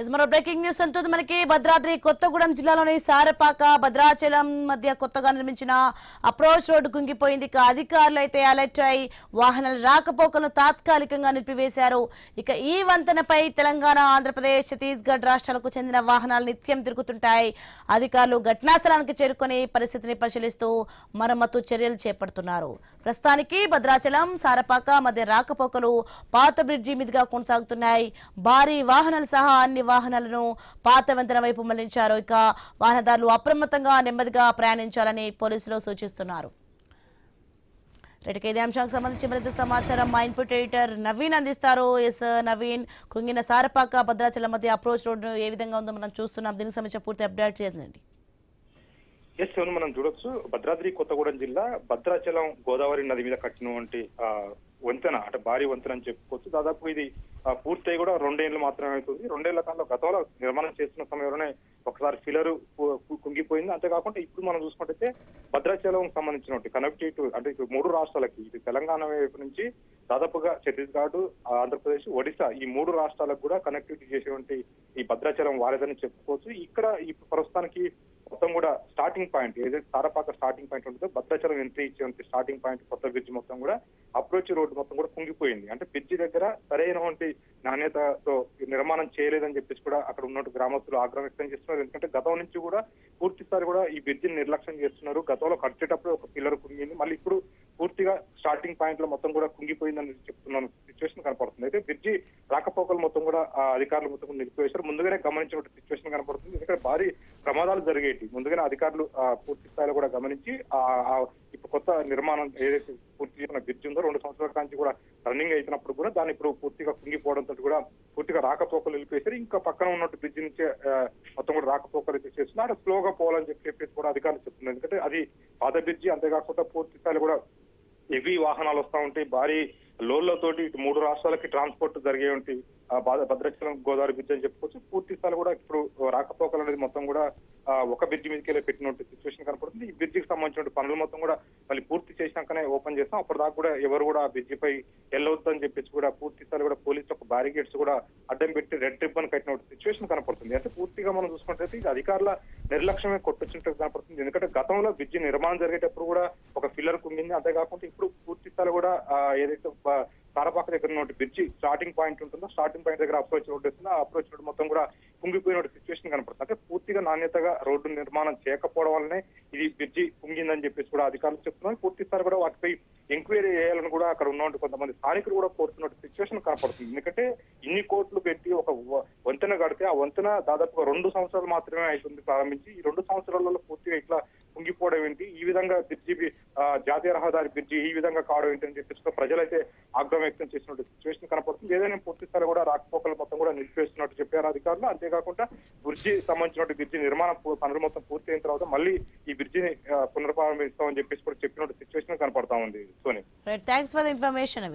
మరో breaking news అంటుంది మనకి. భద్రాద్రి కొత్తగూడెం జిల్లాలోని సారపాక భద్రాచలం మధ్య కొత్తగా నిర్మించిన అప్రోచ్ రోడ్డు కుంగిపోయింది. ఇక అధికారులు అయితే అలర్ట్ అయి వాహనాల రాకపోకలను తాత్కాలికంగా నిలిపివేశారు. ఇక ఈ వంతెనపై తెలంగాణ, ఆంధ్రప్రదేశ్, ఛత్తీస్గఢ్ రాష్ట్రాలకు చెందిన వాహనాలు నిత్యం తిరుగుతుంటాయి. అధికారులు ఘటనా స్థలానికి చేరుకొని పరిస్థితిని పరిశీలిస్తూ మరమ్మతు చర్యలు చేపడుతున్నారు. ప్రస్తుతానికి భద్రాచలం, సారపాక మధ్య రాకపోకలు పాత బ్రిడ్జి మీదుగా కొనసాగుతున్నాయి. భారీ వాహనాలు సహా అన్ని వాహనాలను పాత వంతెన వైపు మళ్లించారు. ఇక వాహనదారులు అప్రమత్తంగా నెమ్మదిగా ప్రయాణించాలని పోలీసులు సూచిస్తున్నారు. ఇదే అంశానికి సంబంధించి మరింత సమాచారం మా ఇన్పుట్ ఎడిటర్ నవీన్ అందిస్తారు. ఎస్ నవీన్, కుంగిన సారపాక భద్రాచలం మధ్య అప్రోచ్ రోడ్డు ఏ విధంగా ఉందో మనం చూస్తున్నాం. దీనికి సంబంధించి పూర్తి అప్డేట్ చేయండి. ఎస్ అవును, మనం చూడొచ్చు. భద్రాద్రి కొత్తగూడెం జిల్లా భద్రాచలం గోదావరి నది మీద కట్టినటువంటి వంతెన, అంటే భారీ వంతెన అని చెప్పుకోవచ్చు. దాదాపు ఇది పూర్తయి కూడా 2 ఏళ్ళు మాత్రమే అవుతుంది. 2 ఏళ్ల కాలంలో గతంలో నిర్మాణం చేస్తున్న సమయంలోనే ఒకసారి ఫిలర్ కుంగిపోయింది. అంతేకాకుండా ఇప్పుడు మనం చూసుకుంటే భద్రాచలం సంబంధించినటువంటి కనెక్టివిటీ, అంటే 3 రాష్ట్రాలకి, ఇది తెలంగాణ వైపు నుంచి దాదాపుగా ఛత్తీస్గఢ్, ఆంధ్రప్రదేశ్, ఒడిశా, ఈ 3 రాష్ట్రాలకు కూడా కనెక్టివిటీ చేసేటువంటి ఈ భద్రాచలం వారేదని చెప్పుకోవచ్చు. ఇక్కడ ఈ ప్రస్తుతానికి మొత్తం కూడా స్టార్టింగ్ పాయింట్, ఏదైతే సారపాక స్టార్టింగ్ పాయింట్ ఉంటుందో భద్రాచలం ఎంట్రీ ఇచ్చే స్టార్టింగ్ పాయింట్ కొత్త బ్రిడ్జ్ మొత్తం కూడా అప్రోచ్ రోడ్డు మొత్తం కూడా కుంగిపోయింది. అంటే బ్రిడ్జి దగ్గర సరైనటువంటి నాణ్యతతో నిర్మాణం చేయలేదని చెప్పేసి కూడా అక్కడ ఉన్నట్టు గ్రామస్తులు ఆగ్రహం వ్యక్తం చేస్తున్నారు. ఎందుకంటే గతం నుంచి కూడా పూర్తిసారి కూడా ఈ బ్రిడ్జిని నిర్లక్ష్యం చేస్తున్నారు. గతంలో కట్టేటప్పుడు ఒక పిల్లర్ కుంగింది, మళ్ళీ ఇప్పుడు పూర్తిగా స్టార్టింగ్ పాయింట్ లో మొత్తం కూడా కుంగిపోయిందని చెప్తున్న సిచ్యువేషన్ కనపడుతుంది. అయితే బ్రిడ్జి రాకపోకలు మొత్తం కూడా అధికారులు మొత్తం నిలిపివేశారు. ముందుగానే గమనించిన సిచ్యువేషన్ కనపడుతుంది. ఎందుకంటే భారీ ప్రమాదాలు జరిగేటి ముందుగానే అధికారులు పూర్తి స్థాయిలో కూడా గమనించి ఇప్పుడు కొత్త నిర్మాణం ఏదైతే పూర్తి చేసిన బ్రిడ్జ్ ఉందో 2 సంవత్సరాల నుంచి కూడా రన్నింగ్ అయినప్పుడు కూడా దాన్ని ఇప్పుడు పూర్తిగా కుంగిపోవడంతో కూడా పూర్తిగా రాకపోకలు నిలిపేశారు. ఇంకా పక్కన ఉన్నట్టు బ్రిడ్జ్ నుంచి మొత్తం కూడా రాకపోకలు చేస్తున్నారు. స్లోగా పోవాలని చెప్పేసి కూడా అధికారులు చెప్తున్నారు. ఎందుకంటే అది పాత బ్రిడ్జి, అంతేకాకుండా పూర్తి స్థాయిలో కూడా హెవీ వాహనాలు వస్తూ ఉంటాయి. భారీ లోన్లతోటి ఇటు 3 రాష్ట్రాలకి ట్రాన్స్పోర్ట్ జరిగేటువంటి భద్రాచలం గోదావరి బ్రిడ్జ్ అని చెప్పుకోవచ్చు. పూర్తి స్థాయిలో కూడా ఇప్పుడు రాకపోకలు అనేది మొత్తం కూడా ఒక బ్రిడ్జి మీదకి వెళ్ళి పెట్టినట్టు సిచ్యువేషన్ కనపడుతుంది. ఈ బ్రిడ్జికి సంబంధించిన పనులు మొత్తం కూడా మళ్ళీ పూర్తి చేసినాకనే ఓపెన్ చేస్తాం. అప్పటిదాకా కూడా ఎవరు కూడా ఆ బ్రిడ్జిపై వెళ్ళవద్దని చెప్పేసి కూడా పూర్తి స్థాయిలో కూడా పోలీసు ఒక బ్యారికేడ్స్ కూడా అడ్డం పెట్టి రెడ్ రిబ్బన్ కట్టిన సిచ్యువేషన్ కనపడుతుంది. అంటే పూర్తిగా మనం చూసుకుంటే ఇది అధికారుల నిర్లక్ష్యమే కొట్టొచ్చినట్టు కనపడుతుంది. ఎందుకంటే గతంలో బ్రిడ్జి నిర్మాణం జరిగేటప్పుడు కూడా ఒక ఫిల్లర్ కుంగింది. అంతేకాకుండా ఇప్పుడు పూర్తి స్థాయిలో కూడా ఏదైతే సారపాక దగ్గర ఉన్న బ్రిడ్జి స్టార్టింగ్ పాయింట్ ఉంటుందో స్టార్టింగ్ పాయింట్ దగ్గర అప్రోచ్ రోడ్ వస్తుందో ఆ అప్రోచ్ రోడ్ మొత్తం కూడా కుంగిపోయిన సిచ్యువేషన్ కనపడుతుంది. అంటే పూర్తిగా నాణ్యతగా రోడ్డు నిర్మాణం చేయకపోవడం వల్లనే ఇది బ్రిడ్జి కుంగిందని చెప్పేసి కూడా అధికారులు చెప్తున్నారు. పూర్తి స్థాయి కూడా వాటిపై ఎంక్వైరీ చేయాలని కూడా అక్కడ ఉన్నటువంటి కొంతమంది స్థానికులు కూడా కోరుతున్న సిచ్యువేషన్ కనపడుతుంది. ఎందుకంటే ఇన్ని కోట్లు పెట్టి ఒక వంతెన కడితే ఆ వంతెన దాదాపుగా 2 సంవత్సరాలు మాత్రమే అవుతుంది ప్రారంభించి. ఈ 2 సంవత్సరాలలో పూర్తిగా ఇట్లా కుంగిపోవడం ఏంటి, ఈ విధంగా బ్రిడ్జి జాతీయ రహదారి బ్రిడ్జి ఈ విధంగా కావడం ఏంటి అని చెప్పేసి ప్రజలైతే ఆగ్రహం వ్యక్తం చేసినట్టు సిచ్యువేషన్ కనపడుతుంది. ఏదైనా పూర్తి స్థాయి కూడా రాకపోకలు మొత్తం కూడా నిలిపివేస్తున్నట్టు చెప్పారు అధికారులు. అంతేకాకుండా బ్రిడ్జి సంబంధించిన బ్రిడ్జి నిర్మాణ పనులు మొత్తం పూర్తి అయిన తర్వాత మళ్ళీ ఈ బ్రిడ్జిని పునర్ప్రారంభిస్తామని చెప్పేసి కూడా చెప్పినట్టు సిచ్యువేషన్ కనపడతా ఉంది. Soni, thanks for the information.